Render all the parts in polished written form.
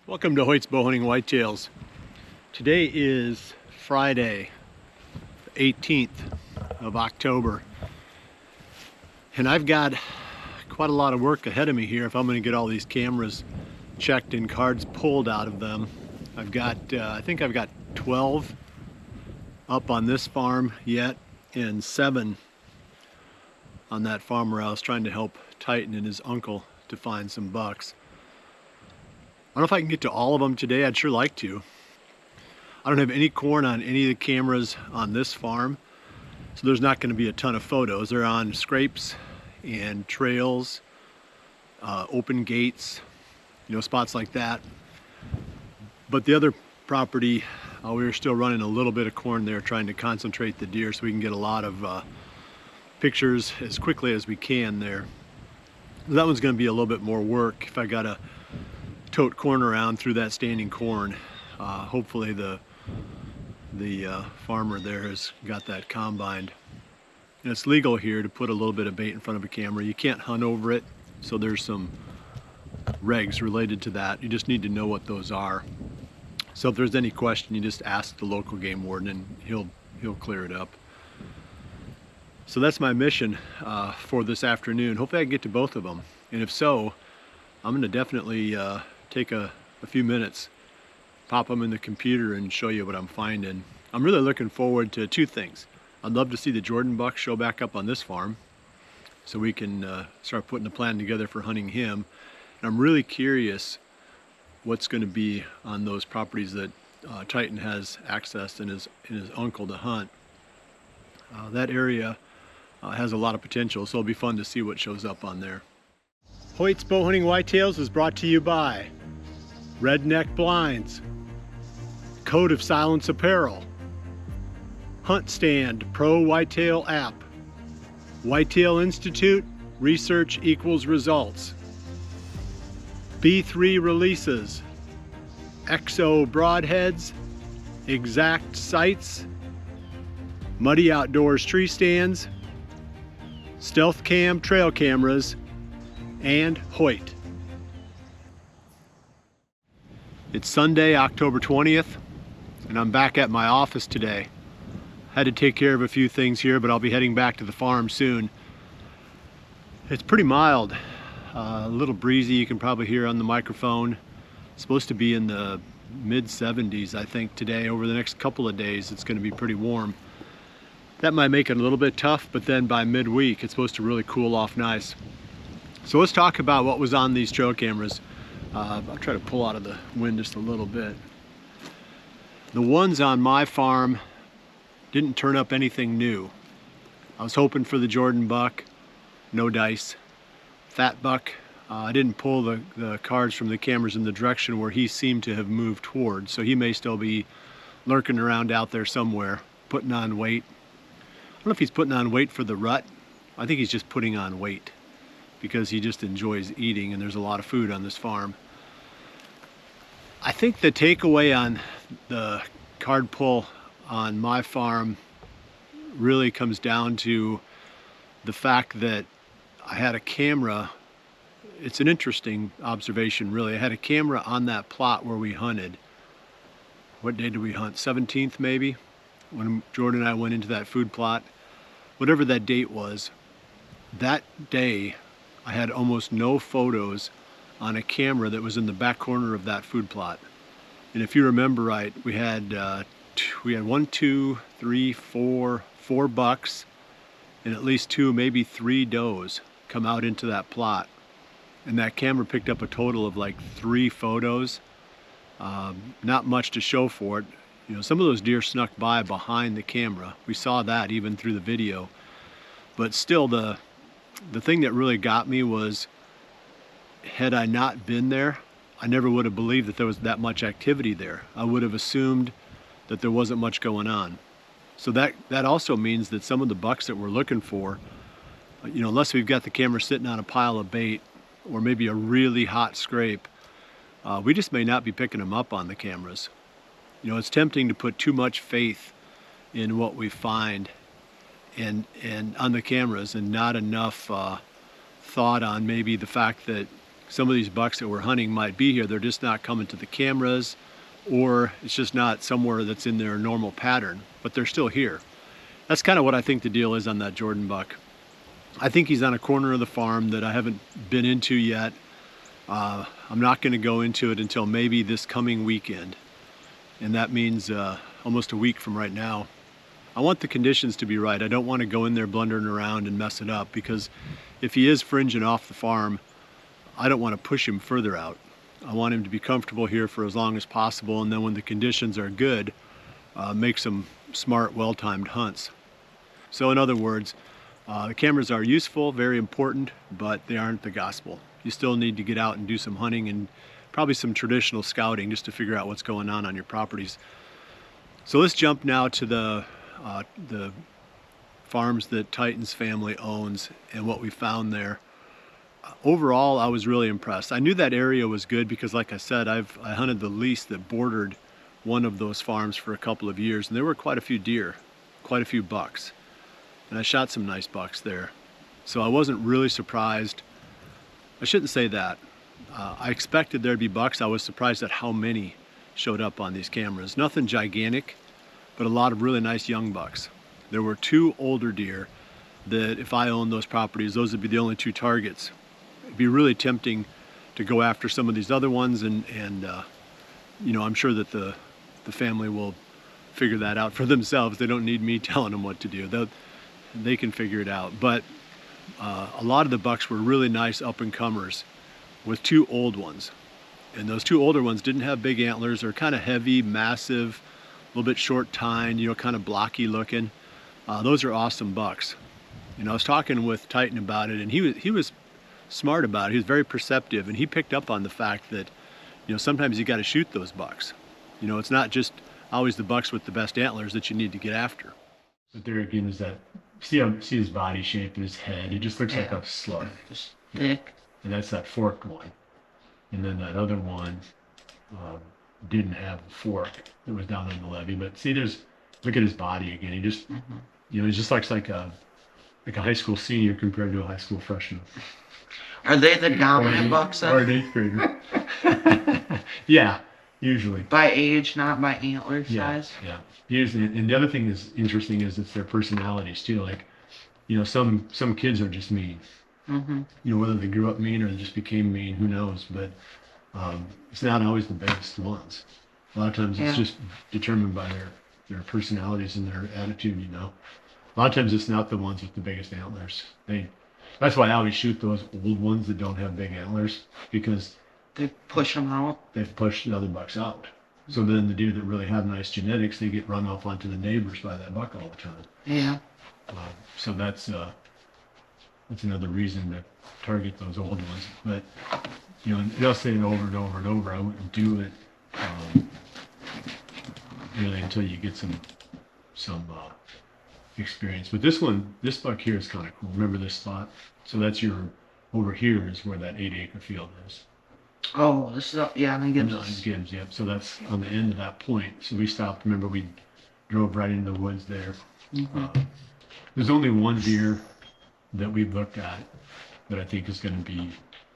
Welcome to Hoyt's Bowhunting Whitetails. Today is Friday, 18th of October, and I've got quite a lot of work ahead of me here if I'm going to get all these cameras checked and cards pulled out of them. I've got, I think I've got 12 up on this farm yet, and 7 on that farm where I was trying to help Titan and his uncle to find some bucks. I don't know if I can get to all of them today. I'd sure like to. I don't have any corn on any of the cameras on this farm, so there's not going to be a ton of photos. They're on scrapes and trails, open gates, spots like that. But the other property, we were still running a little bit of corn there, trying to concentrate the deer so we can get a lot of pictures as quickly as we can there. That one's going to be a little bit more work if I got to tote corn around through that standing corn. Hopefully the farmer there has got that combined. And it's legal here to put a little bit of bait in front of a camera. You can't hunt over it, so there's some regs related to that. You just need to know what those are. So if there's any question, you just ask the local game warden and he'll clear it up. So that's my mission for this afternoon. Hopefully I can get to both of them, and if so, I'm going to definitely take a few minutes, pop them in the computer and show you what I'm finding. I'm really looking forward to 2 things. I'd love to see the Jordan buck show back up on this farm so we can start putting a plan together for hunting him. And I'm really curious what's going to be on those properties that Titan has accessed and his uncle to hunt. That area has a lot of potential, so it'll be fun to see what shows up on there. Hoyt's Bowhunting Whitetails is brought to you by Redneck Blinds, Code of Silence Apparel, Hunt Stand Pro Whitetail App, Whitetail Institute, Research Equals Results, B3 Releases, XO Broadheads, Exact Sights, Muddy Outdoors Tree Stands, Stealth Cam Trail Cameras, and Hoyt. It's Sunday, October 20th, and I'm back at my office today. Had to take care of a few things here, but I'll be heading back to the farm soon. It's pretty mild, a little breezy. You can probably hear on the microphone. It's supposed to be in the mid-70s, I think, today. Over the next couple of days, it's going to be pretty warm. That might make it a little bit tough, but then by midweek, it's supposed to really cool off nice. So let's talk about what was on these trail cameras. I'll try to pull out of the wind just a little bit. The ones on my farm didn't turn up anything new. I was hoping for the Jordan buck, no dice. Fat buck, I didn't pull the cards from the cameras in the direction where he seemed to have moved toward, so he may still be lurking around out there somewhere, putting on weight. I don't know if he's putting on weight for the rut. I think he's just putting on weight because he just enjoys eating, and there's a lot of food on this farm. I think the takeaway on the card pull on my farm really comes down to the fact that I had a camera. It's an interesting observation, really. I had a camera on that plot where we hunted. What day did we hunt? 17th maybe, when Jordan and I went into that food plot. Whatever that date was, that day I had almost no photos on a camera that was in the back corner of that food plot. And if you remember right, we had 1, 2, 3, 4 bucks and at least 2, maybe 3 does come out into that plot. And that camera picked up a total of like 3 photos. Not much to show for it. Some of those deer snuck by behind the camera. We saw that even through the video. But still, the thing that really got me was, had I not been there, I never would have believed that there was that much activity there. I would have assumed that there wasn't much going on. So that also means that some of the bucks that we're looking for, unless we've got the camera sitting on a pile of bait or maybe a really hot scrape, we just may not be picking them up on the cameras. It's tempting to put too much faith in what we find and on the cameras, and not enough thought on maybe the fact that some of these bucks that we're hunting might be here. They're just not coming to the cameras, or it's just not somewhere that's in their normal pattern, but they're still here. That's kind of what I think the deal is on that Jordan buck. I think he's on a corner of the farm that I haven't been into yet. I'm not going to go into it until maybe this coming weekend, and that means almost a week from right now. I want the conditions to be right. I don't want to go in there blundering around and mess it up, because if he is fringing off the farm, I don't want to push him further out. I want him to be comfortable here for as long as possible, and then when the conditions are good, make some smart, well-timed hunts. So in other words, the cameras are useful, very important, but they aren't the gospel. You still need to get out and do some hunting and probably some traditional scouting just to figure out what's going on your properties. So let's jump now to the farms that Titan's family owns and what we found there. Overall, I was really impressed. I knew that area was good because, like I said, I hunted the lease that bordered one of those farms for a couple of years, and there were quite a few deer, quite a few bucks, and I shot some nice bucks there. So I wasn't really surprised. I shouldn't say that. I expected there'd be bucks. I was surprised at how many showed up on these cameras. Nothing gigantic, but a lot of really nice young bucks. There were 2 older deer that if I owned those properties, those would be the only 2 targets. It'd be really tempting to go after some of these other ones, and you know, I'm sure that the family will figure that out for themselves. They don't need me telling them what to do. They can figure it out. But a lot of the bucks were really nice up-and-comers with 2 old ones. And those 2 older ones didn't have big antlers. They're kind of heavy, massive, a little bit short tined, you know, kind of blocky looking. Those are awesome bucks. You know, I was talking with Titan about it, and he was smart about it. He was very perceptive, and he picked up on the fact that, you know, sometimes you got to shoot those bucks. You know, it's not just always the bucks with the best antlers that you need to get after. But there again is that, see his body shape and his head. It just looks like a slug. Just thick. And that's that forked one. And then that other one didn't have a fork. It was down on the levee. But see, look at his body again. He just, you know, he just looks like a high school senior compared to a high school freshman. Are they the dominant bucks then? Or an 8th grader. Yeah, usually. By age, not by antler size? Yeah. Usually, and the other thing that's interesting is it's their personalities too. Like, you know, some kids are just mean. You know, whether they grew up mean or they just became mean, who knows? But it's not always the biggest ones. A lot of times it's just determined by their personalities and their attitude, you know. A lot of times it's not the ones with the biggest antlers. That's why I always shoot those old ones that don't have big antlers, because they push them out. They've pushed the other bucks out. So then the deer that really have nice genetics, they get run off onto the neighbors by that buck all the time. Yeah. So that's another reason to target those old ones. But, you know, they'll say it over and over and over. I wouldn't do it really until you get some experience. But this buck here is kind of cool. Remember this spot? So that's over here is where that 8-acre field is. Oh, this is, yeah, I Gibbs. Gibbs, yep. So that's on the end of that point. So we stopped. Remember, we drove right into the woods there. There's only one deer that we've looked at that I think is going to be,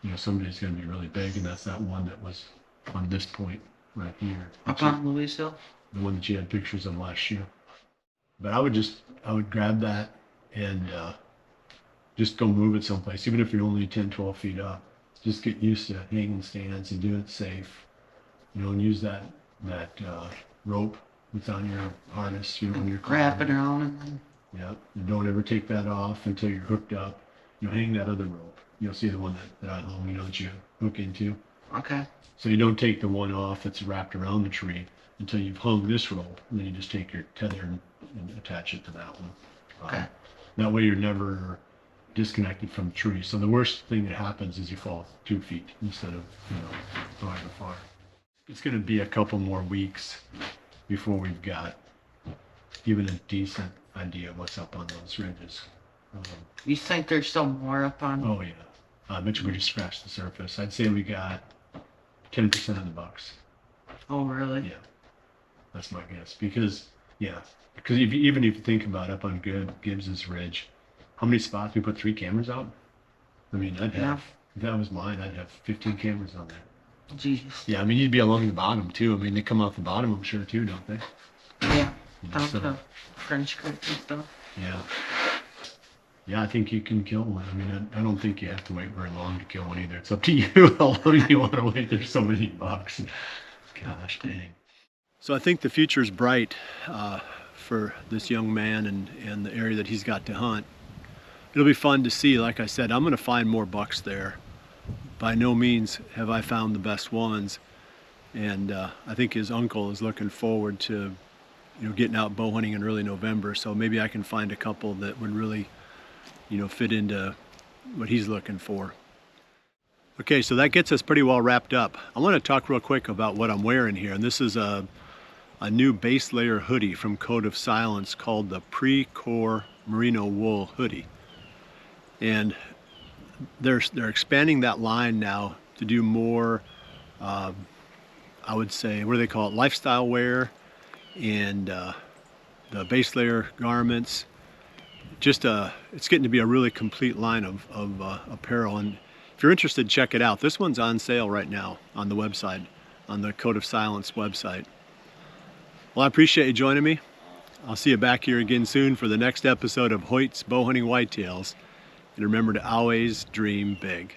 you know, somebody's going to be really big, and that's that one that was on this point right here. Up on Louisville? The one that you had pictures of last year. But I would grab that and just go move it someplace, even if you're only 10, 12 feet up. Just get used to hanging stands and doing it safe, you know, and use that rope that's on your harness, you know, when you're wrap it around and yeah, and don't ever take that off until you're hooked up. You know, hang that other rope. You'll see the one that I hung, you know, that you hook into. Okay. So you don't take the one off that's wrapped around the tree until you've hung this rope, and then you just take your tether and attach it to that one. Okay. That way you're never disconnected from the tree. So the worst thing that happens is you fall 2 feet instead of, you know, going far. It's going to be a couple more weeks before we've got even a decent idea of what's up on those ridges. You think there's still more up on? Oh yeah, I bet you we just scratched the surface. I'd say we got 10% of the bucks. Oh really? Yeah, that's my guess. Because even if you think about up on Gibbs's ridge, how many spots we put 3 cameras out? I mean, I'd have If that was mine, I'd have 15 cameras on there. Jesus. Yeah, I mean, you'd be along the bottom too. I mean, they come off the bottom, I'm sure too, don't they? Yeah. Down So, to French Creek and stuff. yeah. Yeah, I think you can kill one. I mean, I don't think you have to wait very long to kill one either. It's up to you how long you want to wait. There's so many bucks. Gosh dang. So I think the future's bright for this young man and the area that he's got to hunt. It'll be fun to see. Like I said, I'm going to find more bucks there. By no means have I found the best ones. And I think his uncle is looking forward to, getting out bow hunting in early November. So maybe I can find a couple that would really, fit into what he's looking for. Okay, so that gets us pretty well wrapped up. I want to talk real quick about what I'm wearing here. And this is a new base layer hoodie from Code of Silence called the Pre-Core Merino Wool Hoodie. And they're expanding that line now to do more, I would say, what do they call it, lifestyle wear, and the base layer garments. Just it's getting to be a really complete line of apparel. And if you're interested, check it out. This one's on sale right now on the website, on the Code of Silence website. Well, I appreciate you joining me. I'll see you back here again soon for the next episode of Hoyt's Bowhunting Whitetails. And remember to always dream big.